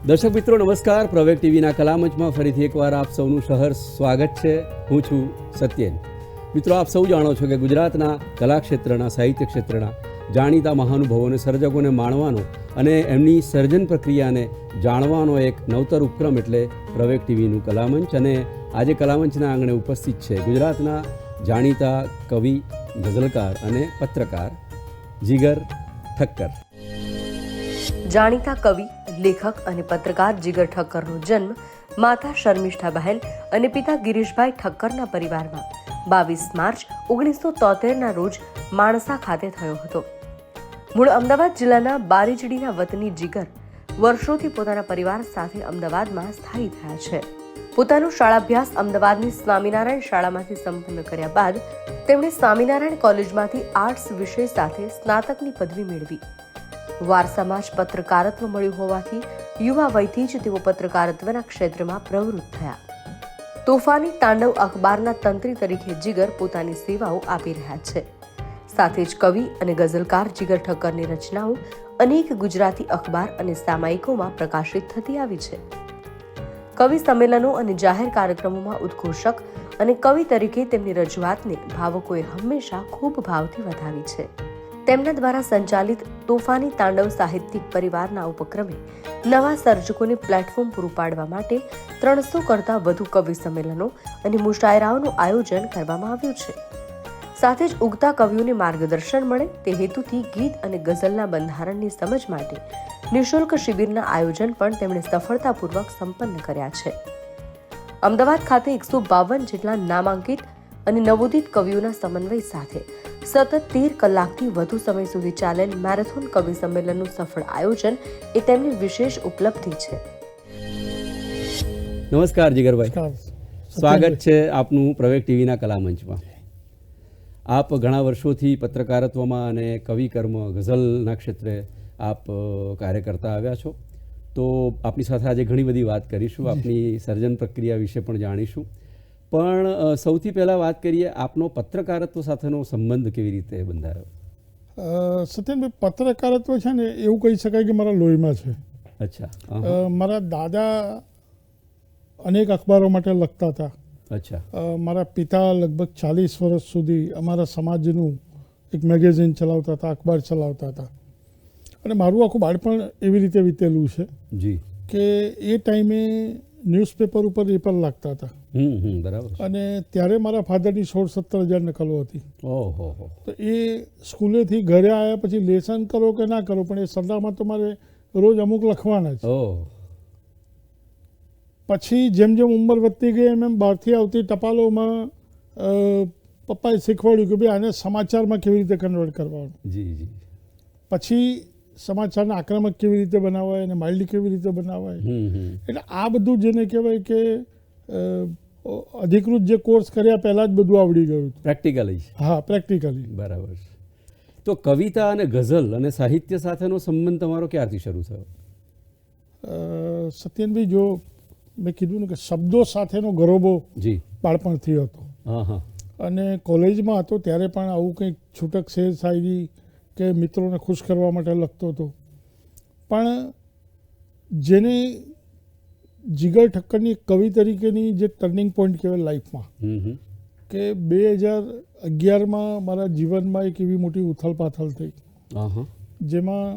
દર્શક મિત્રો નમસ્કાર. પ્રવેગ ટીવીના કલામંચમાં ફરીથી એકવાર આપ સૌનું સહર્ષ સ્વાગત છે. હું છું સત્યેન. મિત્રો, આપ સૌ જાણો છો કે ગુજરાતના કલા ક્ષેત્રના, સાહિત્ય ક્ષેત્રના જાણીતા મહાનુભાવોને, સર્જકોને માણવાનો અને એમની સર્જન પ્રક્રિયાને જાણવાનો એક નવતર ઉપક્રમ એટલે પ્રવેગ ટીવીનું કલામંચ. અને આજે કલામંચના આંગણે ઉપસ્થિત છે ગુજરાતના જાણીતા કવિ, ગઝલકાર અને પત્રકાર જીગર ઠક્કર. જાણીતા કવિ, લેખક અને પત્રકાર જીગર ઠક્કરનો જન્મ માતા શર્મિષ્ઠાબહેન અને પિતા ગિરીશભાઈ ઠક્કરના પરિવારમાં 22 માર્ચ 1973ના રોજ માણસા ખાતે થયો હતો. મૂળ અમદાવાદ જિલ્લાના બારીજડીના વતની જીગર વર્ષોથી પોતાના પરિવાર સાથે અમદાવાદમાં સ્થાયી થયા છે. પોતાનો શાળાભ્યાસ અમદાવાદની સ્વામિનારાયણ શાળામાંથી સંપન્ન કર્યા બાદ તેમણે સ્વામિનારાયણ કોલેજમાંથી આર્ટ્સ વિષય સાથે સ્નાતકની પદવી મેળવી. વારસામાં જ પત્રકારત્વ મળ્યું હોવાથી યુવા વયથી જ તેઓ પત્રકારત્વના ક્ષેત્રમાં પ્રવૃત્ત થયા. તોફાની તાંડવ અખબારના તંત્રી તરીકે જીગર પોતાની સેવાઓ આપી રહ્યા છે. સાથે જ કવિ અને ગઝલકાર જીગર ઠક્કરની રચનાઓ અનેક ગુજરાતી અખબાર અને સામાયિકોમાં પ્રકાશિત થતી આવી છે. કવિ સંમેલનો અને જાહેર કાર્યક્રમોમાં ઉદ્ઘોષક અને કવિ તરીકે તેમની રજૂઆતને ભાવકોએ હંમેશા ખૂબ ભાવથી વધાવી છે. તેમના દ્વારા સંચાલિત તોફાની તાંડવ સાહિત્યિક પરિવારના ઉપક્રમે નવા સર્જકોને પ્લેટફોર્મ પૂરું પાડવા માટે 300 કરતાં વધુ કવિ સંમેલનો અને મુશાયરાઓનું આયોજન કરવામાં આવ્યું છે. સાથે જ ઉગતા કવિઓને માર્ગદર્શન મળે તે હેતુથી ગીત અને ગઝલના બંધારણની સમજ માટે નિઃશુલ્ક શિબિરના આયોજન પણ તેમણે સફળતાપૂર્વક સંપન્ન કર્યા છે. અમદાવાદ ખાતે 152 જેટલા નામાંકિત અને નવોદિત કવિઓના સમન્વય સાથે સતત 13 કલાકથી વધુ સમય સુધી ચાલેલ મેરેથોન કવિ સંમેલનનું સફળ આયોજન એ તેમની વિશેષ ઉપલબ્ધિ છે. નમસ્કાર જીગરભાઈ, સ્વાગત છે આપનું પ્રવેગ ટીવીના કલામંચમાં. આપ ઘણા વર્ષોથી પત્રકારત્વમાં અને કવિકર્મ, ગઝલના ક્ષેત્રે આપ કાર્ય કરતા આવ્યા છો. તો આપની સાથે આજે ઘણી બધી વાત કરીશું, આપની સર્જન પ્રક્રિયા વિશે પણ જાણીશું. પણ સૌથી પહેલાં વાત કરીએ, આપનો પત્રકારત્વ સાથેનો સંબંધ કેવી રીતે બંધાયો? સત્યનભાઈ, પત્રકારત્વ છે ને એવું કહી શકાય કે મારા લોહીમાં છે. અચ્છા. મારા દાદા અનેક અખબારો માટે લખતા હતા. અચ્છા. મારા પિતા લગભગ 40 વર્ષ સુધી અમારા સમાજનું એક મેગેઝિન ચલાવતા હતા, અખબાર ચલાવતા હતા. અને મારું આખું બાળપણ એવી રીતે વીતેલું છે જી કે એ ટાઈમે ન્યૂઝપેપર ઉપર રેપર લાગતા હતા. બરાબર. અને ત્યારે મારા ફાધરની 16-17 હજાર નકલો હતી. ઓહો. તો એ સ્કૂલેથી ઘરે આવ્યા પછી લેસન કરો કે ના કરો, પણ એ સરદારમાં તો મારે રોજ અમુક લખવાના જ. પછી જેમ જેમ ઉંમર વધતી ગઈ એમ બહારથી આવતી ટપાલોમાં પપ્પાએ શીખવાડ્યું કે ભાઈ આને સમાચારમાં કેવી રીતે કન્વર્ટ કરવાનું. જી. પછી સમાચારને આક્રમક કેવી રીતે બનાવાય અને માઇલ્ડ કેવી રીતે બનાવાય. એટલે આ બધું જેને કહેવાય કે અધિકૃત જે કોર્સ કર્યા પહેલાં જ બધું આવડી ગયું. પ્રેક્ટિકલી? હા, પ્રેક્ટિકલી. બરાબર. તો કવિતા અને ગઝલ અને સાહિત્ય સાથેનો સંબંધ તમારો ક્યારથી શરૂ થયો? સત્યનભાઈ, જો મેં કીધું ને કે શબ્દો સાથેનો ગરોબો જી બાળપણથી હતો. અને કોલેજમાં હતો ત્યારે પણ આવું કંઈક છૂટક શેર શાયરી કે મિત્રોને ખુશ કરવા માટે લખતો હતો. પણ જેને જીગર ઠક્કરની કવિ તરીકેની જે ટર્નિંગ પોઈન્ટ કહેવાય લાઈફમાં, કે 2011માં મારા જીવનમાં એક એવી મોટી ઉથલપાથલ થઈ જેમાં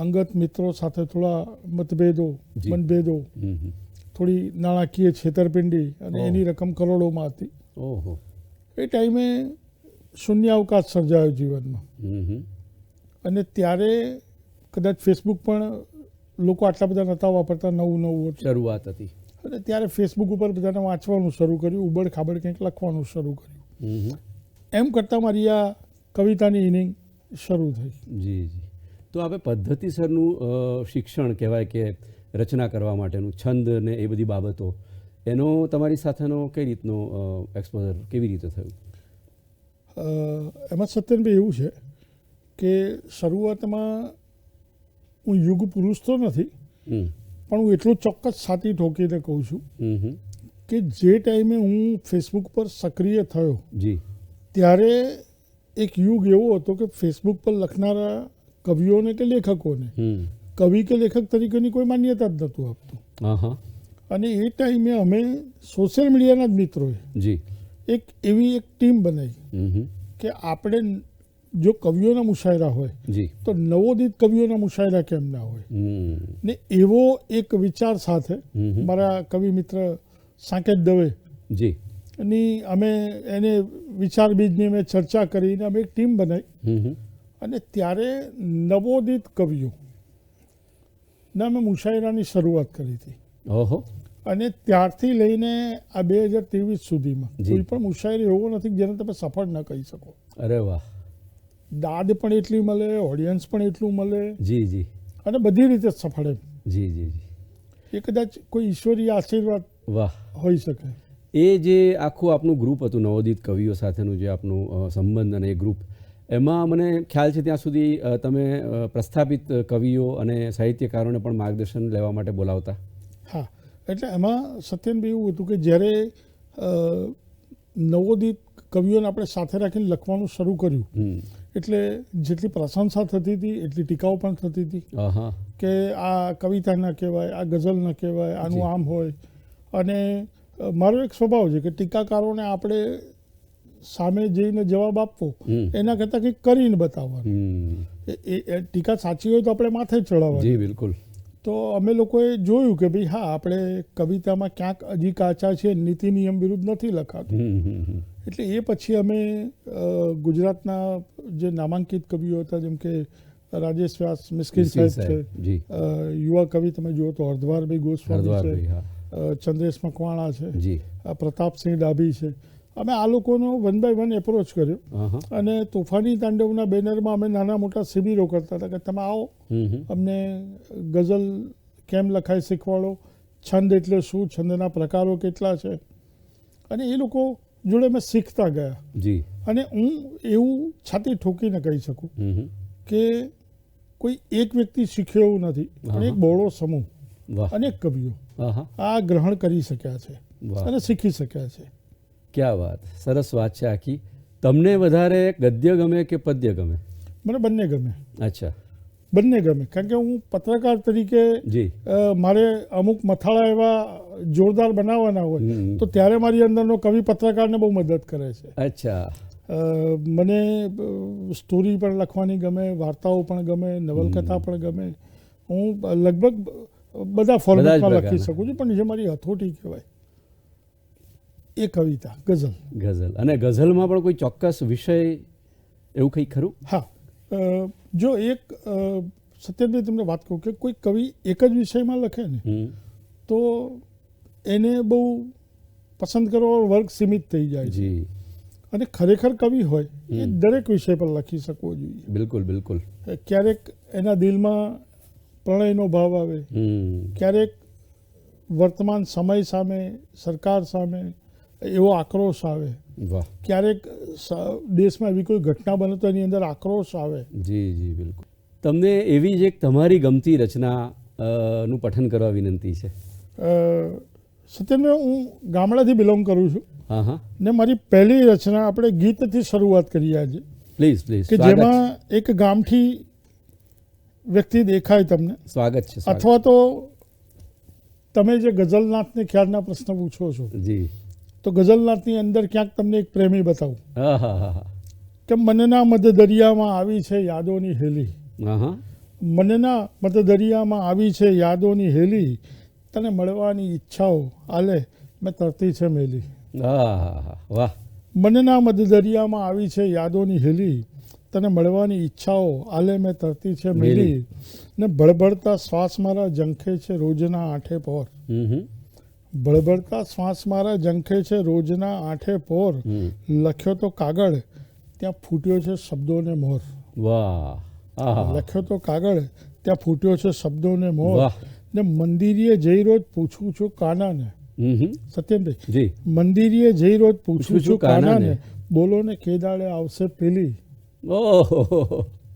અંગત મિત્રો સાથે થોડા મતભેદો, થોડી નાણાકીય છેતરપિંડી અને એની રકમ કરોડોમાં હતી. એ ટાઈમે શૂન્યાવકાશ સર્જાયો જીવનમાં. અને ત્યારે કદાચ ફેસબુક પણ લોકો આટલા બધા નહોતા વાપરતા, નવું શરૂઆત હતી. અને ત્યારે ફેસબુક ઉપર બધાને વાંચવાનું શરૂ કર્યું, ઉબડ ખાબડ કંઈક લખવાનું શરૂ કર્યું. એમ કરતાં મારી આ કવિતાની ઇનિંગ શરૂ થઈ. જી. તો આપણે પદ્ધતિસરનું શિક્ષણ કહેવાય કે રચના કરવા માટેનું છંદ ને એ બધી બાબતો, એનો તમારી સાથેનો કઈ રીતનો એક્સપોઝર કેવી રીતે થયું? એમાં સત્યનભાઈ એવું છે કે શરૂઆતમાં હું યુગ પુરુષ તો નથી, પણ હું એટલું ચોક્કસ છાતી ઠોકીને કહું છું કે જે ટાઈમે હું ફેસબુક પર સક્રિય થયો ત્યારે એક યુગ એવો હતો કે ફેસબુક પર લખનારા કવિઓને કે લેખકોને કવિ કે લેખક તરીકેની કોઈ માન્યતા જ નહોતું આપતું. હા હા અને એ ટાઈમે અમે સોશિયલ મીડિયાના જ મિત્રોએ જી એવી એક ટીમ બનાવી હમ કે આપણે જો કવિઓના મુશાયરા હોય જી તો નવોદિત કવિઓના મુશાયરા કેમ ના હોય. ને એવો એક વિચાર સાથે મારા કવિ મિત્ર સાકેત દવે જી ની અમે એને વિચાર બીજની મેં ચર્ચા કરીને અમે એક ટીમ બનાવી અને ત્યારે નવોદિત કવિઓ ના અમે મુશાયરાની શરૂઆત કરી હતી. ઓહો અને ત્યારથી લઈને આ 2023 સુધીમાં જી. કોઈ પણ મુશાયરો એવો નથી કે જેને તમે સફળ ન કહી શકો. અરે વાહ દાદ પણ એટલી મળે, ઓડિયન્સ પણ એટલું મળે જી જી અને બધી રીતે સફળ એમ. જી જી જી એ કદાચ કોઈ ઈશ્વરીય આશીર્વાદ વાહ. હોઈ શકે. એ જે આખું આપનું ગ્રુપ હતું નવોદિત કવિઓ સાથેનું જે આપનું સંબંધ અને એ ગ્રુપ, એમાં મને ખ્યાલ છે ત્યાં સુધી તમે પ્રસ્થાપિત કવિઓ અને સાહિત્યકારોને પણ માર્ગદર્શન લેવા માટે બોલાવતા. હા, એટલે એમાં સત્યનભાઈ એવું હતું કે જ્યારે નવોદિત કવિઓને આપણે સાથે રાખીને લખવાનું શરૂ કર્યું એટલે જેટલી પ્રશંસા થતી હતી એટલી ટીકાઓ પણ થતી હતી હા કે આ કવિતા ન કહેવાય, આ ગઝલ ન કહેવાય, આનું આમ હોય. અને મારો એક સ્વભાવ છે કે ટીકાકારોને આપણે સામે જઈને જવાબ આપવો એના કરતાં કંઈક કરીને બતાવવાનું. એ ટીકા સાચી હોય તો આપણે માથે જ ચડાવવાની. જી બિલકુલ. તો અમે લોકોએ જોયું કે ભાઈ હા, આપણે કવિતામાં ક્યાંક હજી કાચા છે, નીતિ નિયમ વિરુદ્ધ નથી લખાતું. એટલે એ પછી અમે ગુજરાતના જે નામાંકિત કવિઓ હતા જેમ કે રાજેશ વ્યાસ મિસ્કિન સાહેબ છે, યુવા કવિ તમે જુઓ તો હરદ્વારભાઈ ગોસ્વામી છે, ચંદ્રેશ મકવાણા છે, પ્રતાપસિંહ ડાભી છે. અમે આ લોકોનો 1 by 1 એપ્રોચ કર્યો અને તોફાની તાંડવના બેનરમાં અમે નાના મોટા શિબિરો કરતા હતા કે તમે આવો, અમને ગઝલ કેમ લખાય શીખવાડો, છંદ એટલે શું, છંદના પ્રકારો કેટલા છે. અને એ લોકો જોડે મેં શીખતા ગયા. જી. અને હું એવું છાતી ઠોકીને કહી શકું કે કોઈ એક વ્યક્તિ શીખ્યો એવું નથી, પણ એક બહોળો સમૂહ અનેક કવિઓ આ ગ્રહણ કરી શક્યા છે અને શીખી શક્યા છે. ક્યાં વાત, સરસ વાત છે આખી. તમને વધારે ગદ્ય ગમે કે પદ્ય ગમે? મને બંને ગમે. અચ્છા, બંને ગમે. કારણ કે હું પત્રકાર તરીકે મારે અમુક મથાળા એવા જોરદાર બનાવવાના હોય તો ત્યારે મારી અંદરનો કવિ પત્રકારને બહુ મદદ કરે છે. અચ્છા. મને સ્ટોરી પણ લખવાની ગમે, વાર્તાઓ પણ ગમે, નવલકથા પણ ગમે. હું લગભગ બધા ફોર્મેટમાં લખી શકું છું, પણ જે મારી હથોટી કહેવાય એ કવિતા, ગઝલ. ગઝલ. અને ગઝલમાં પણ કોઈ ચોક્કસ વિષય એવું કંઈ ખરું? હા, જો એક સત્યનભાઈ તમને વાત કહું કે કોઈ કવિ એક જ વિષયમાં લખે ને તો એને બહુ પસંદ કરવાનો વર્ગ સીમિત થઈ જાય છે. અને ખરેખર કવિ હોય એ દરેક વિષય પર લખી શકવો જોઈએ. બિલકુલ બિલકુલ. ક્યારેક એના દિલમાં પ્રણયનો ભાવ આવે, ક્યારેક વર્તમાન સમય સામે, સરકાર સામે એવો આક્રોશ આવે, ક્યારેક દેશમાં એવી કોઈ ઘટના બને તો એની અંદર આક્રોશ આવે. જી જી બિલકુલ. તમને એવી જ એક તમારી ગમતી રચના નું પઠન કરવા વિનંતી છે. સત્યનભાઈ, હું ગામડાથી બિલોંગ કરું છું. હા હા. ને મારી પહેલી રચના આપણે ગીતથી શરૂઆત કરી આજે. Please please. કે જેમાં એક ગામથી વ્યક્તિ દેખાય તમને. સ્વાગત છે. અથવા તો તમે જે ગઝલનાથને ખ્યાલના પ્રશ્ન પૂછો છો જી, તો ગઝલનાથની અંદર ક્યાંક તમને એક પ્રેમી બતાવું કે મનના મધ દરિયામાં આવી છે યાદોની હેલી. મનના મધ દરિયામાં આવી છે યાદોની હેલી, તને મળવાની ઈચ્છાઓ આલે મેં તરતી છે મેલી. વાહ. મનના મધ દરિયામાં આવી છે યાદોની હેલી, તને મળવાની ઈચ્છાઓ આલે મેં તરતી છે મેલી. ને બળબડતા શ્વાસ મારા ઝંખે છે રોજના આઠે પોર. બળબડતા શ્વાસ મારા ઝંખે છે રોજના આઠે પોર, લખ્યો તો કાગળ ત્યાં ફૂટ્યો છે શબ્દોને મોર. વાહ. લખ્યો તો કાગળ ત્યાં ફૂટ્યો છે શબ્દોને મોર. ને મંદિરે જઈ રોજ પૂછું છું કાનાને. સત્યનભાઈ, મંદિરે જઈ રોજ પૂછું છું કાનાને, બોલો ને કે દાડે આવશે પેલી.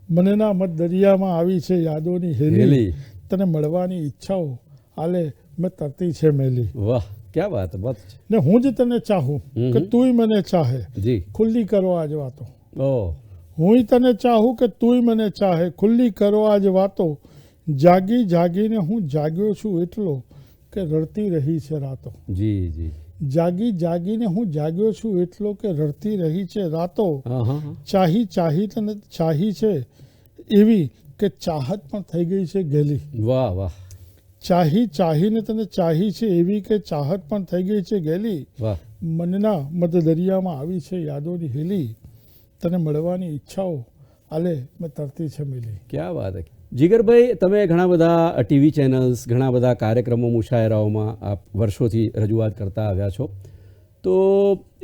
મનના મત દરિયામાં આવી છે યાદોની હેલી, તને મળવાની ઈચ્છાઓ આલે મેં તરતી છે મેલી. વાહ, ક્યાં વાત. બસ. ને હું જ તને ચાહું કે તુંય મને ચાહે, ખુલ્લી કરો આજ વાતો. હું તને ચાહું કે તુંય મને ચાહે, ખુલ્લી કરો આજ વાતો, જાગી જાગીને હું જાગ્યો છું એટલો કે રડતી રહી છે રાતો. જી જી. જાગી જાગીને હું જાગ્યો છું એટલો કે રડતી રહી છે રાતો. હા હા હા. ચાહી ચાહી તને ચાહી છે એવી કે ચાહત પણ થઈ ગઈ છે ગેલી. વાહ વાહ ચાહી ચાહીને તને ચાહી છે એવી કે ચાહત પણ થઈ ગઈ છે ગેલી. વાહ. મનના મધ દરિયામાં આવી છે યાદોની હેલી. તને મળવાની ઈચ્છાઓ આલે મેં તરતી છે મિલી. ક્યાં વાત હે. જીગરભાઈ, તમે ઘણા બધા ટીવી ચેનલ્સ, ઘણા બધા કાર્યક્રમો, મુશાયરાઓમાં આપ વર્ષોથી રજૂઆત કરતા આવ્યા છો. તો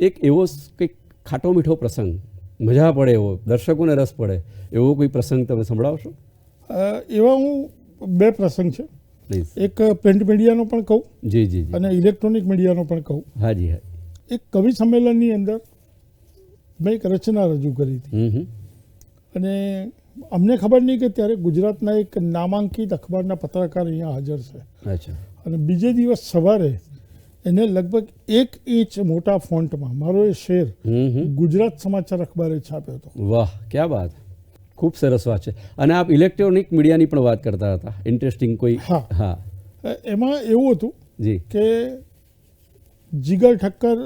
એક એવો કંઈક ખાટો મીઠો પ્રસંગ, મજા પડે એવો, દર્શકોને રસ પડે એવો કોઈ પ્રસંગ તમે સંભળાવશો? એવા હું બે પ્રસંગ છે. પ્લીઝ. એક પ્રિન્ટ મીડિયાનો પણ કહું જી જી જી. અને ઇલેક્ટ્રોનિક મીડિયાનો પણ કહું. હાજી હા. એક કવિ સંમેલનની અંદર મેં એક રચના રજૂ કરી હતી અને અમને ખબર નહીં કે ત્યારે ગુજરાતના એક નામાંકિત અખબારના પત્રકાર અહીંયા હાજર છે. અચ્છા. અને બીજે દિવસ સવારે એને લગભગ 1 ઇંચ મોટા ફોન્ટમાં મારો એ શેર ગુજરાત સમાચાર અખબારે છાપ્યો હતો. વાહ, ક્યાં વાત. ખૂબ સરસ વાત છે. અને આપ ઇલેક્ટ્રોનિક મીડિયાની પણ વાત કરતા હતા. ઇન્ટરેસ્ટિંગ કોઈ? હા હા. એમાં એવું હતું જી. કે જીગર ઠક્કર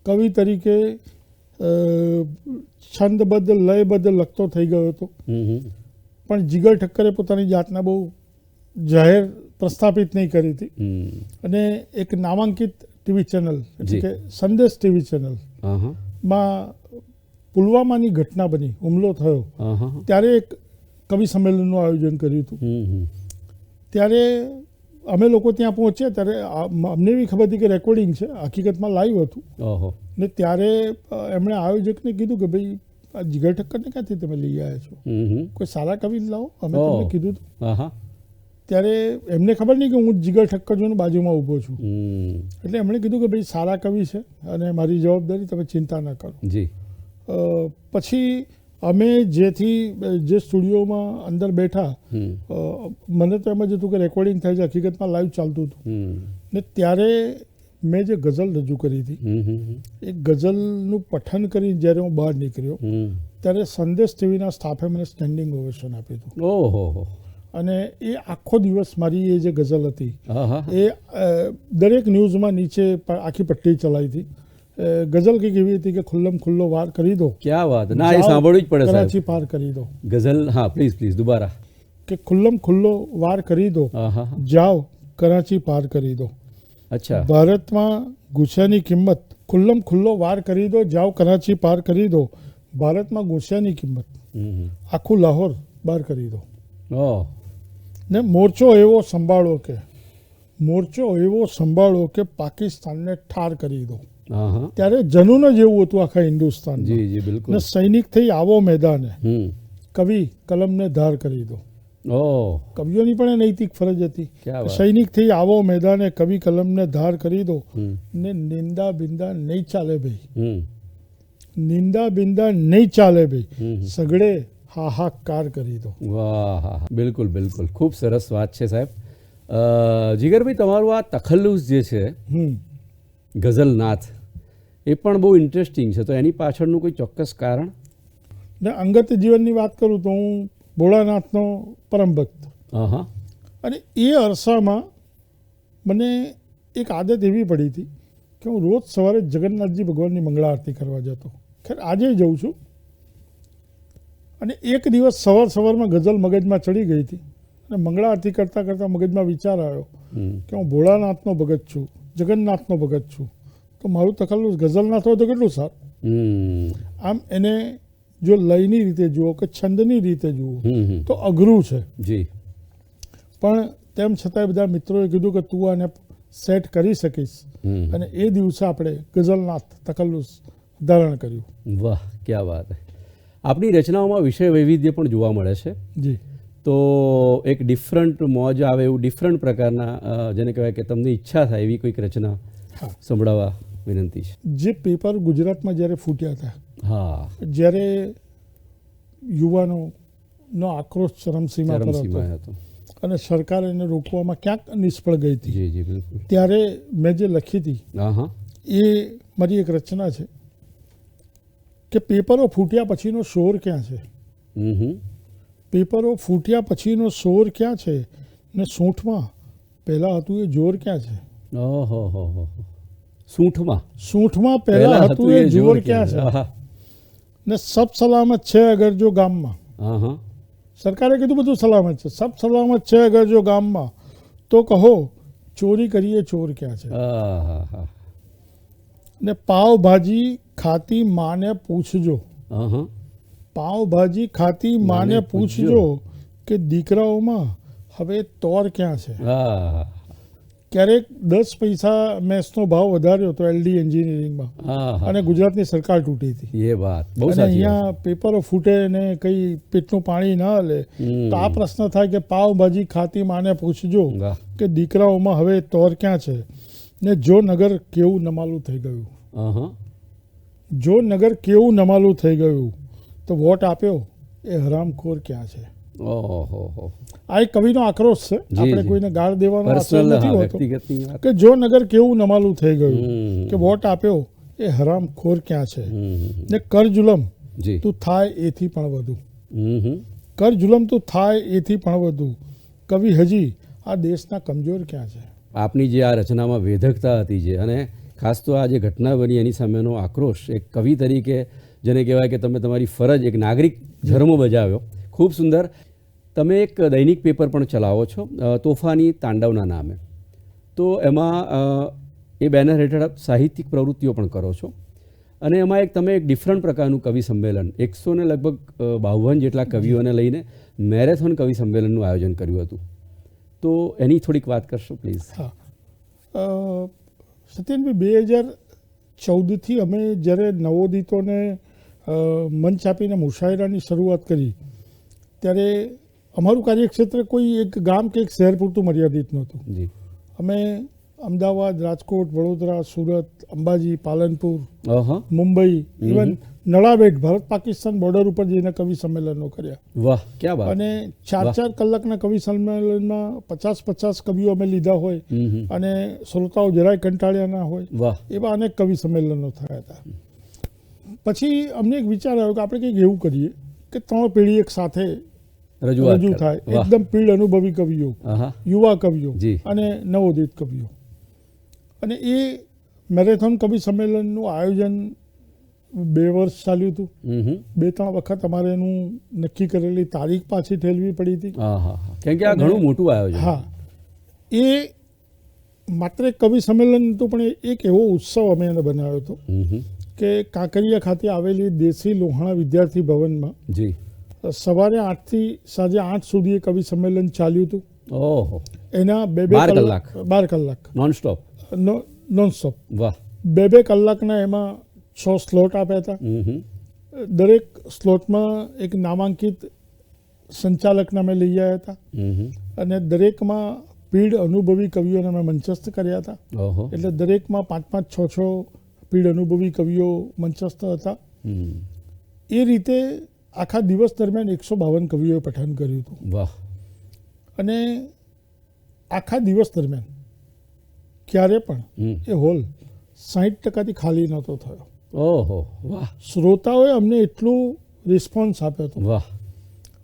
કવિ તરીકે છંદબદ્ધ લયબદ્ધ લખતો થઈ ગયો હતો. પણ જીગર ઠક્કરે પોતાની જાતને બહુ જાહેર પ્રસ્થાપિત નહીં કરી હતી અને એક નામાંકિત ટીવી ચેનલ એટલે કે સંદેશ ટીવી ચેનલ માં પુલવામાની ઘટના બની, હુમલો થયો, ત્યારે એક કવિ સંમેલનનું આયોજન કર્યું હતું. ત્યારે અમે લોકો ત્યાં પહોંચ્યા ત્યારે અમને એવી ખબર હતી કે રેકોર્ડિંગ છે, હકીકતમાં લાઈવ હતું. ને ત્યારે એમણે આયોજકને કીધું કે ભાઈ આ જીગર ઠક્કરને ક્યાંથી તમે લઈ આવ્યા છો, કોઈ સારા કવિ લાવો, અમે તમને કીધું હતું. ત્યારે એમને ખબર નહીં કે હું જીગર ઠક્કર છું બાજુમાં ઊભો છું. એટલે એમણે કીધું કે ભાઈ સારા કવિ છે અને મારી જવાબદારી, તમે ચિંતા ના કરો. જી. પછી અમે જે સ્ટુડિયોમાં અંદર બેઠા, મને તો એમ જ હતું કે રેકોર્ડિંગ થાય છે, હકીકતમાં લાઈવ ચાલતું હતું. ને ત્યારે મેં જે ગઝલ રજૂ કરી હતી એ ગઝલનું પઠન કરીને જ્યારે હું બહાર નીકળ્યો ત્યારે સંદેશ ટીવીના સ્ટાફે મને સ્ટેન્ડિંગ ઓવેશન આપ્યું હતું. ઓહો. અને એ આખો દિવસ મારી એ જે ગઝલ હતી એ દરેક ન્યૂઝમાં નીચે આખી પટ્ટી ચલાવી હતી. ગઝલ કંઈક એવી હતી કે ખુલ્લમ ખુલ્લો વાર કરી દો. ક્યાં વાત. ના, એ સાંભળવું જ પડે. કરાચી પાર કરી દો. ગઝલ. હા, પ્લીઝ પ્લીઝ દુબારા. કે ખુલ્લમ ખુલ્લો વાર કરી દો, જાઓ કરાચી પાર કરી દો. અચ્છા. ભારતમાં ગુસ્સાની કિંમત, ખુલ્લમ ખુલ્લો વાર કરી દો, જાઓ કરાચી પાર કરી દો. ભારતમાં ગુસ્સાની કિંમત આખું લાહોર બહાર કરી દો. ને મોરચો એવો સંભાળો કે પાકિસ્તાનને ઠાર કરી દો. ત્યારે જનૂન જ એવું હતું આખા હિન્દુસ્તાન. જી જી બિલકુલ. ને સૈનિક થઈ આવો મેદાને, કવિ કલમને ધાર કરી દો. કવિઓની પણ એ નૈતિક ફરજ હતી. સૈનિક થઈ આવો મેદાને, કવિ કલમને ધાર કરી દો. ને નિંદા બિંદા નહીં ચાલે ભાઈ, નિંદા બિંદા નહીં ચાલે ભાઈ, સગડે હાહાકાર કરી દો. વાહ, બિલકુલ બિલકુલ. ખૂબ સરસ વાત છે સાહેબ. જીગરભાઈ, તમારું આ તખલ્લુસ જે છે, ગઝલનાથ, એ પણ બહુ ઇન્ટરેસ્ટિંગ છે. તો એની પાછળનું કોઈ ચોક્કસ કારણ? ને અંગત જીવનની વાત કરું તો હું ભોળાનાથનો પરમ ભક્ત. અને એ અરસામાં મને એક આદત એવી પડી હતી કે હું રોજ સવારે જગન્નાથજી ભગવાનની મંગળા આરતી કરવા જતો. ખેર આજે જઉં છું. અને એક દિવસ સવારમાં ગઝલ મગજમાં ચડી ગઈ હતી અને મંગળા આરતી કરતાં કરતાં મગજમાં વિચાર આવ્યો કે હું ભોળાનાથનો ભગત છું, જગન્નાથનો ભગત છું, તો મારું તખલ્લુસ ગઝલનાથ હોય તો કેટલું સારું. આમ એને જો લયની રીતે જુઓ કે છંદની રીતે જુઓ તો અઘરું છે. જી. પણ તેમ છતાંય બધા મિત્રોએ કીધું કે તું આને સેટ કરી શકીશ, અને એ દિવસે આપણે ગઝલનાથ તખલ્લુસ ધારણ કર્યું. વાહ, ક્યાં વાત. આપણી રચનાઓમાં વિષય વૈવિધ્ય પણ જોવા મળે છે. જી. તો એક ડિફરન્ટ મોજ આવે એવું ડિફરન્ટ પ્રકારના, જેને કહેવાય કે તમને ઈચ્છા થાય એવી કોઈક રચના સંભળાવવા વિનંતી છે. જે પેપર ગુજરાતમાં જ્યારે ફૂટ્યા હતા, જ્યારે યુવાનોનો આક્રોશ ચરમસીમા પર હતો અને સરકાર એને રોકવામાં ક્યાંક નિષ્ફળ ગઈ હતી, ત્યારે મેં જે લખી હતી એ મારી એક રચના છે કે પેપરો ફૂટ્યા પછીનો શોર ક્યાં છે. પેપરો ફૂટ્યા પછીનો શોર ક્યાં છે, ને સૂંઠમાં પહેલાં હતું એ જોર ક્યાં છે? ઓહો હો હો. સૂંઠમાં સૂંઠમાં પહેલાં હતું એ જોર ક્યાં છે? આહા. ને સબ સલામત છે અગર જો ગામમાં. હા હા. સરકારે કીધું બધું સલામત છે, સબ સલામત છે અગર જો ગામમાં, તો કહો ચોરી કરીએ ચોર ક્યાં છે? આહા. ને પાવભાજી ખાતી માને પૂછજો, આહા. પાવભાજી ખાતી માને પૂછજો કે દીકરાઓમાં હવે તોર ક્યાં છે? આહા. ક્યારેક 10 પૈસા મેથ્સનો ભાવ વધાર્યો હતો એલડી એન્જિનિયરિંગમાં, આહા. અને ગુજરાતની સરકાર તૂટી હતી. એ વાત બહુ અને સાચી વાત. અહીંયા પેપરો ફૂટે ને કંઈ પેટનું પાણી ના લે, તો આ પ્રશ્ન થાય કે પાવભાજી ખાતી માને પૂછજો વાહ. કે દીકરાઓમાં હવે તોર ક્યાં છે? ને જો નગર કેવું નમાલું થઈ ગયું, આહા. જો નગર કેવું નમાલું થઈ ગયું, તો વોટ આપ્યો એ હરામખોર ક્યાં છે? ઓહો હો. આ એક કવિનો આક્રોશ છે, જી, આપણે જી. કોઈને ગાળ દેવાનો આશય પર્સનલ નથી હોતો, વ્યક્તિગતની વાત. કે જો નગર કેવું નમાલું થઈ ગયું, હમ. કે વોટ આપ્યો એ હરામખોર ક્યાં છે? હમ. ને કર જુલમ જી. તું થાય એથી પણ વધુ, હમ. કર જુલમ તું થાય એથી પણ વધુ, કવિ હજી આ દેશના કમજોર ક્યાં છે? આપની જે આ રચનામાં વેધકતા હતી જે, અને ખાસ તો આ જે ઘટના બની એની સામેનો આક્રોશ, એક કવિ તરીકે જેને કહેવાય કે તમે તમારી ફરજ એક નાગરિક ધર્મ બજાવ્યો. ખૂબ સુંદર. તમે એક દૈનિક પેપર પણ ચલાવો છો, તોફાની તાંડવના નામે. તો એમાં એ બેનર હેઠળ સાહિત્યિક પ્રવૃત્તિઓ પણ કરો છો, અને એમાં એક તમે એક ડિફરન્ટ પ્રકારનું કવિ સંમેલન 100 ને લગભગ 52 જેટલા કવિઓને લઈને મેરેથોન કવિ સંમેલનનું આયોજન કર્યું હતું. તો એની થોડીક વાત કરશો પ્લીઝ? હા, સત્યનભાઈ, 2014થી અમે જ્યારે નવોદિતોને મંચ આપીને મુશાયરાની શરૂઆત કરી, ત્યારે અમારું કાર્યક્ષેત્ર કોઈ એક ગામ કે એક શહેર પૂરતું મર્યાદિત નહોતું. જી. અમે અમદાવાદ, રાજકોટ, વડોદરા, સુરત, અંબાજી, પાલનપુર, અહં. મુંબઈ, ઇવન નળાબેટ, ભારત પાકિસ્તાન બોર્ડર ઉપર જઈને કવિ સંમેલનો કર્યા. વાહ, ક્યાં વાત. અને 4 કલાકના કવિ સંમેલનમાં 50 કવિઓ અમે લીધા હોય, હમ. અને શ્રોતાઓ જરાય કંટાળ્યા ના હોય, વાહ. એવા અનેક કવિ સંમેલનો થયા હતા. પછી અમને એક વિચાર આવ્યો કે આપણે કંઈક એવું કરીએ કે 3 પેઢી એક સાથે રજૂઆત રજૂ કરો. થાય, વાહ. એકદમ પીઢ અનુભવી કવિઓ, આહા. યુવા કવિઓ જી. અને નવોદિત કવિઓ. અને એ મેરેથોન કવિ સંમેલનનું આયોજન 2 વર્ષ ચાલ્યું હતું. હમ. 2-3 વખત અમારે એનું નક્કી કરેલી તારીખ પાછી ઠેલવી પડી હતી. આહા. કેમ કે આ ઘણું મોટું આયોજન. હા, એ માત્ર એક કવિ સંમેલન હતું, પણ એક એવો ઉત્સવ અમે એને બનાવ્યો હતો હમ. કે કાંકરિયા ખાતે આવેલી દેશી લોહાણા વિદ્યાર્થી ભવનમાં જી. સવારે 8થી સાંજે 8 સુધી એ કવિ સંમેલન ચાલ્યું હતું. ઓહો. એના 12 કલાક. 12 કલાક નોન સ્ટોપ. નોનસ્ટોપ. વાહ. 2 કલાકના એમાં 6 સ્લોટ આપ્યા હતા. હમ. દરેક સ્લોટમાં એક નામાંકિત સંચાલકને અમે લઈ આવ્યા હતા, હમ. અને દરેકમાં પીઢ અનુભવી કવિઓને અમે મંચસ્થ કર્યા હતા. ઓહો. એટલે દરેકમાં 5-5, 6 પીઢ અનુભવી કવિઓ મંચસ્થ હતા. હમ. એ રીતે આખા દિવસ દરમિયાન 152 કવિઓએ પઠન કર્યું હતું. વાહ. અને આખા દિવસ દરમિયાન ક્યારે પણ હમ. એ હોલ 60%થી ખાલી નહોતો થયો. ઓહો. વાહ. શ્રોતાઓએ અમને એટલું રિસ્પોન્સ આપ્યો હતો. વાહ.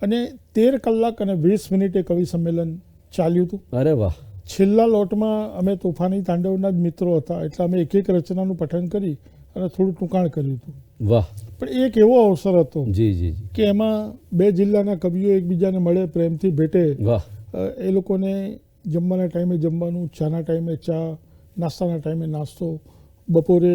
અને 13 કલાક અને 20 મિનિટે કવિ સંમેલન ચાલ્યું હતું. અરે વાહ. છેલ્લા લોટમાં અમે તોફાની તાંડવના જ મિત્રો હતા, એટલે અમે એક રચનાનું પઠન કરી અને થોડું ટૂંકાણ કર્યું હતું. વાહ. પણ એક એવો અવસર હતો જી જી જી. કે એમાં 2 જિલ્લાના કવિઓ એકબીજાને મળે, પ્રેમથી ભેટે. વાહ. એ લોકોને જમવાના ટાઈમે જમવાનું, ચાના ટાઈમે ચા, નાસ્તાના ટાઈમે નાસ્તો, બપોરે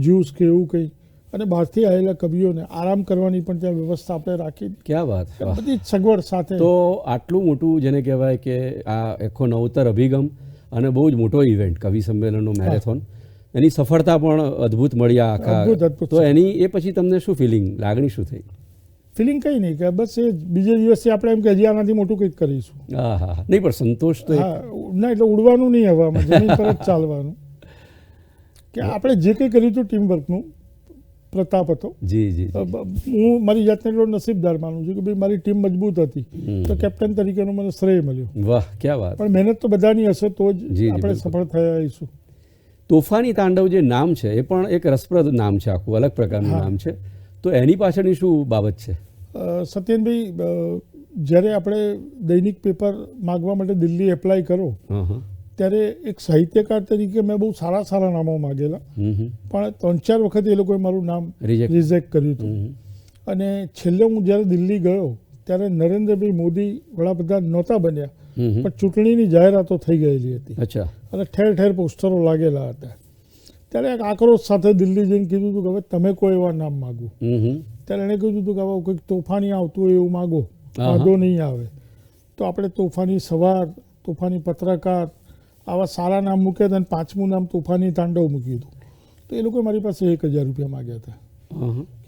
જ્યુસ કે એવું કંઈ, અને બહારથી આવેલા કવિઓને આરામ કરવાની પણ ત્યાં વ્યવસ્થા આપણે રાખી. ક્યાં વાત. વાહ. બધી જ સગવડ સાથે. તો આટલું મોટું જેને કહેવાય કે આ આખો નવતર અભિગમ અને બહુ જ મોટો ઇવેન્ટ કવિ સંમેલનનો મેરેથોન, એની સફળતા પણ અદ્ભુત મળી આ આખા. અદ્ભુત. તો એની એ પછી તમને શું ફિલિંગ, લાગણી શું થઈ? ફિલિંગ કંઈ નહીં, કે બસ એ બીજે દિવસે આપણે એમ કે હજી આનાથી મોટું કંઈક કરીશું. હા હા. નહીં પણ સંતોષ તો હા, ના, એટલે ઉડવાનું નહીં હવામાં, જમીન પર જ ચાલવાનું. કે આપણે જે કંઈ કર્યું હતું ટીમવર્કનું પ્રતાપ હતો. જી જી. હું મારી જાતને એટલો નસીબદાર માનું છું કે ભાઈ મારી ટીમ મજબૂત હતી, તો કેપ્ટન તરીકેનો મને શ્રેય મળ્યો. વાહ, ક્યાં વાત. પણ મહેનત તો બધાની હશે તો જ જી, આપણે બિલકુલ. સફળ થયા આવીશું. તોફાની તાંડવ જે નામ છે એ પણ એક રસપ્રદ નામ છે, આખું અલગ પ્રકારનું હા. નામ છે. તો એની પાછળની શું બાબત છે? સત્યનભાઈ, જ્યારે આપણે દૈનિક પેપર માગવા માટે દિલ્હી એપ્લાય કરો હા હા ત્યારે એક સાહિત્યકાર તરીકે મેં બહુ સારા સારા નામો માગેલા, પણ 3-4 વખત એ લોકોએ મારું નામ રિજેક્ટ કર્યું હતું. અને છેલ્લે હું જ્યારે દિલ્હી ગયો ત્યારે નરેન્દ્રભાઈ મોદી વડાપ્રધાન નહોતા બન્યા, પણ ચૂંટણીની જાહેરાતો થઈ ગયેલી હતી. અચ્છા. અને ઠેર ઠેર પોસ્ટરો લાગેલા હતા. ત્યારે એક આક્રોશ સાથે દિલ્હી જઈને કીધું હતું કે હવે તમે કોઈ એવા નામ માગો. ત્યારે એણે કીધું હતું કે હવે કંઈક તોફાની આવતું હોય એવું માગો, વાંધો નહીં આવે. તો આપણે તોફાની સવાર, તોફાની પત્રકાર આવા સારા નામ મૂક્યા હતા, અને 5મું નામ તોફાની તાંડવ મૂક્યું હતું. તો એ લોકોએ મારી પાસે 1000 રૂપિયા માગ્યા હતા.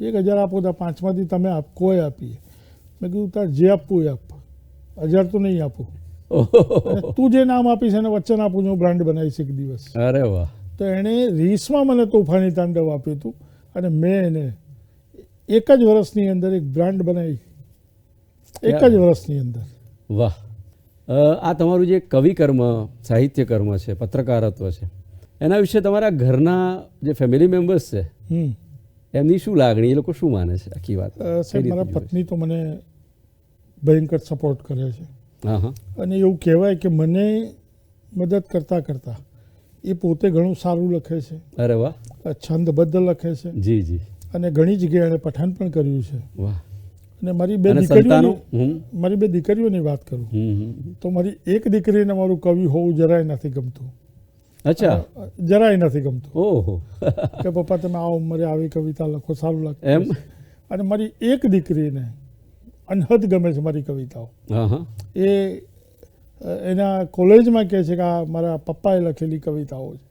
1000 આપો તો 5માંથી તમે કોઈ આપીએ. મેં કીધું તાર જે આપવું એ આપ, 1000 તો નહીં આપો. તું જે નામ આપીશ એને વચન આપું છું, હું બ્રાન્ડ બનાવીશ એક દિવસ. અરે વાહ. તો એણે રીસમાં મને તોફાની તાંડવ આપ્યું હતું, અને મેં એને એક જ વર્ષની અંદર એક બ્રાન્ડ બનાવી. એક જ વર્ષની અંદર. વાહ. આ તમારું જે કવિ કર્મ, સાહિત્ય કર્મ છે, પત્રકારત્વ છે, એના વિશે તમારા ઘરના જે ફેમિલી મેમ્બર્સ છે એમની શું લાગણી, એ લોકો શું માને છે આખી વાત? સાહેબ, મારા પત્ની તો મને ભયંકર સપોર્ટ કરે છે. હા હા. અને એવું કહેવાય કે મને મદદ કરતાં કરતાં એ પોતે ઘણું સારું લખે છે. અરે વાહ. છંદબદ્ધ લખે છે. જી જી. અને ઘણી જગ્યાએ એણે પઠન પણ કર્યું છે. વાહ. અને મારી બે દીકરીઓની વાત કરું તો મારી એક દીકરીને મારું કવિ હોવું જરાય નથી ગમતું. અચ્છા. જરાય નથી ગમતું. ઓહો. કે પપ્પા તમે આ ઉંમરે આવી કવિતા લખો, સારું લાગે એમ. અને મારી એક દીકરીને અનહદ ગમે છે મારી કવિતાઓ. એ એના કોલેજમાં કહે છે કે આ મારા પપ્પાએ લખેલી કવિતાઓ છે.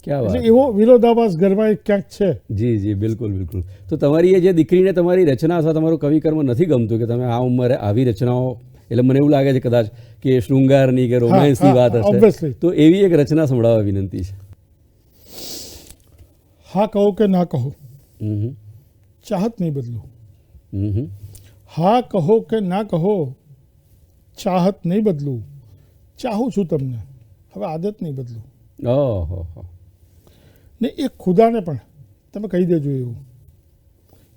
ક્યાં વાત. એટલે એવો વિરોધાભાસ ઘરમાં ક્યાંક છે. જી જી, બિલકુલ બિલકુલ. તો તમારી એ જે દીકરીને તમારી રચના અથવા તમારું કવિકર્મ નથી ગમતું, કે તમે આ ઉંમરે આવી રચનાઓ, એટલે મને એવું લાગે છે કદાચ કે શૃંગારની કે રોમાન્સની વાત હશે, તો એવી એક રચના સંભળાવવા વિનંતી છે. હા કહો કે ના કહો, ચાહત નહીં બદલું. હા કહો કે ના કહો, ચાહત નહીં બદલું. ચાહું છું તમને, હવે આદત નહીં બદલું. ઓહો. ને એક ખુદાને પણ તમે કહી દેજો એવું,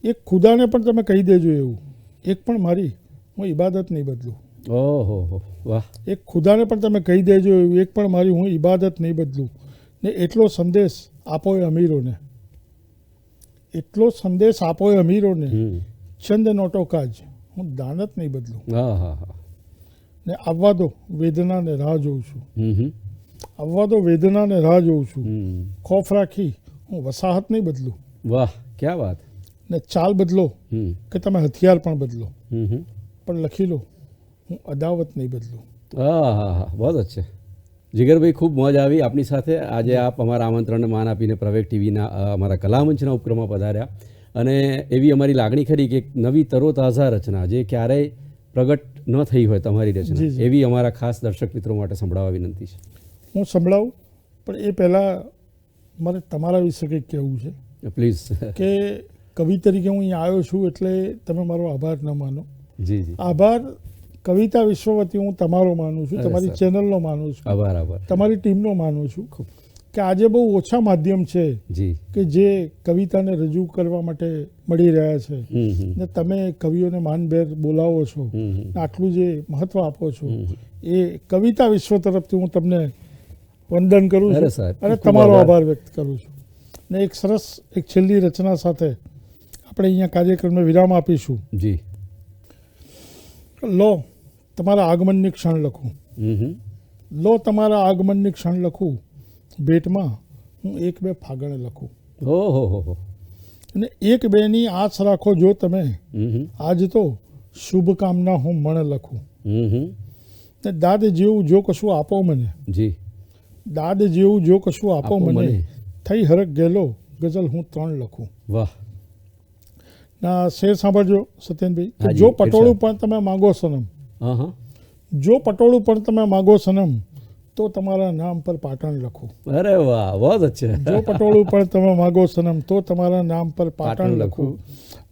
એક ખુદાને પણ તમે કહી દેજો એવું, એક પણ મારી હું ઇબાદત નહીં બદલું. ઓહો વાહ. એક ખુદાને પણ તમે કહી દેજો એવું, એક પણ મારી હું ઇબાદત નહીં બદલું. ને એટલો સંદેશ આપો એ અમીરોને, એટલો સંદેશ આપો એ અમીરોને, ચંદ નોટો કાજ હું દાનત નહીં બદલું. ને આવવા દો વેદનાને રાહ જોઉં છું, આવવા દો વેદનાને રાહ જોઉં છું. ખોફ રાખી હું વસાહત નહીં બદલું. વાહ, ક્યાં વાત. ને ચાલ બદલો કે તમે હથિયાર પણ બદલો, પણ લખી લો હું અદાવત નહીં બદલું. હા, બહુ અચ્છા. જીગરભાઈ, ખૂબ મોજ આવી આપની સાથે. આજે આપ અમારા આમંત્રણને માન આપીને પ્રવેગ ટીવીના અમારા કલામંચના ઉપક્રમમાં પધાર્યા, અને એવી અમારી લાગણી ખરી કે એક નવી તરોતાજા રચના જે ક્યારેય પ્રગટ ન થઈ હોય તમારી રચના, એવી અમારા ખાસ દર્શક મિત્રો માટે સંભળાવવા વિનંતી છે. હું સંભળાવું, પણ એ પહેલાં મારે તમારા વિશે કંઈક કહેવું છે. પ્લીઝ. કે કવિ તરીકે હું અહીંયા આવ્યો છું એટલે તમે મારો આભાર ન માનો. જી જી. આભાર કવિતા વિશ્વ વતી હું તમારો માનું છું, તમારી ચેનલનો માનું છું, આભાર આભાર, તમારી ટીમનો માનું છું. કે આજે બહુ ઓછા માધ્યમ છે જી કે જે કવિતાને રજૂ કરવા માટે મળી રહ્યા છે, ને તમે કવિઓને માનભેર બોલાવો છો, આટલું જે મહત્વ આપો છો, એ કવિતા વિશ્વ તરફથી હું તમને વંદન કરું છું અને તમારો આભાર વ્યક્ત કરું છું. ને એક સરસ એક છેલ્લી રચના સાથે આપણે અહીંયા કાર્યક્રમને વિરામ આપીશું. જી. લો તમારા આગમનની ક્ષણ લખું, લો તમારા આગમનની ક્ષણ લખું, ભેટમાં હું 1-2 ફાગણે લખું. ઓહો. અને 1-2ની આસ રાખો જો તમે, આજ તો શુભકામના હું મણ લખું. ને દાદ જેવું જો કશું આપો મને, જી, દાદ જેવું જો કશું આપો મને, થઈ હરખ ગયેલો ગઝલ હું 3 લખું. વાહ. ના શેર સાંભળજો સત્યનભાઈ. જો પટોળું પણ તમે માગો સનમ, જો પટોળું પણ તમે માગો સનમ, તો તમારા નામ પર પાટણ લખું. અરે વાહ, બહુ અચ્છા. જો પટોળું પણ તમે માગો સનમ, તો તમારા નામ પર પાટણ લખું.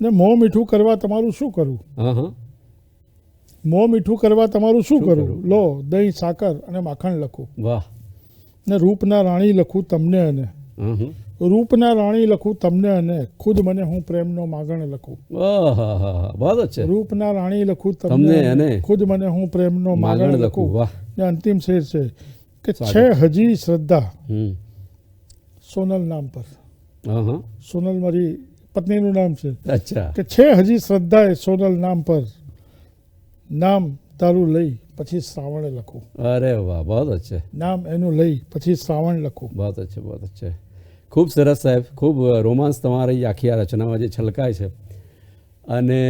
ને મોં મીઠું કરવા તમારું શું કરું, મોં મીઠું કરવા તમારું શું કરું, લો દહીં સાકર અને માખણ લખું. વાહ. ને રૂપના રાણી લખું તમને, અને રૂપના રાણી લખું તમને અને ખુદ મને હું પ્રેમનો માગણ લખું. આહાહા, બહુ જ છે. રૂપના રાણી લખું તમને તમને અને અને ખુદ મને હું પ્રેમનો માગણ માગણ લખું, લખું. વાહ. ને અંતિમ શેર છે કે સ્વાગત. છે હજી શ્રદ્ધા હમ. સોનલ નામ પર. હા હા, સોનલ મારી પત્નીનું નામ છે. અચ્છા. કે છે હજી શ્રદ્ધા એ સોનલ નામ પર, નામ તારું લઈ પછી શ્રાવણે લખું. અરે વાહ, બહુ જ છે. નામ એનું લઈ પછી શ્રાવણ લખું. બહુ જ છે, બહુ જ છે. ખૂબ સરસ સાહેબ, ખૂબ રોમાંસ તમારી આખી આ રચનામાં જે છલકાય છે. અને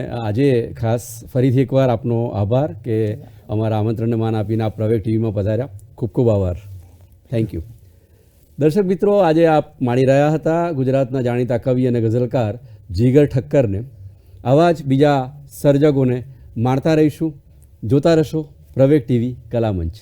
આજે ખાસ ફરીથી એકવાર આપનો આભાર કે અમારા આમંત્રણને માન આપીને આપ પ્રવેગ ટીવીમાં પધાર્યા. ખૂબ ખૂબ આભાર. Thank you. દર્શક મિત્રો, આજે આપ માણી રહ્યા હતા ગુજરાતના જાણીતા કવિ અને ગઝલકાર જીગર ઠક્કરને. આવા જ બીજા સર્જકોને માણતા રહીશું. જોતા રહેશો પ્રવેગ ટીવી કલામંચ.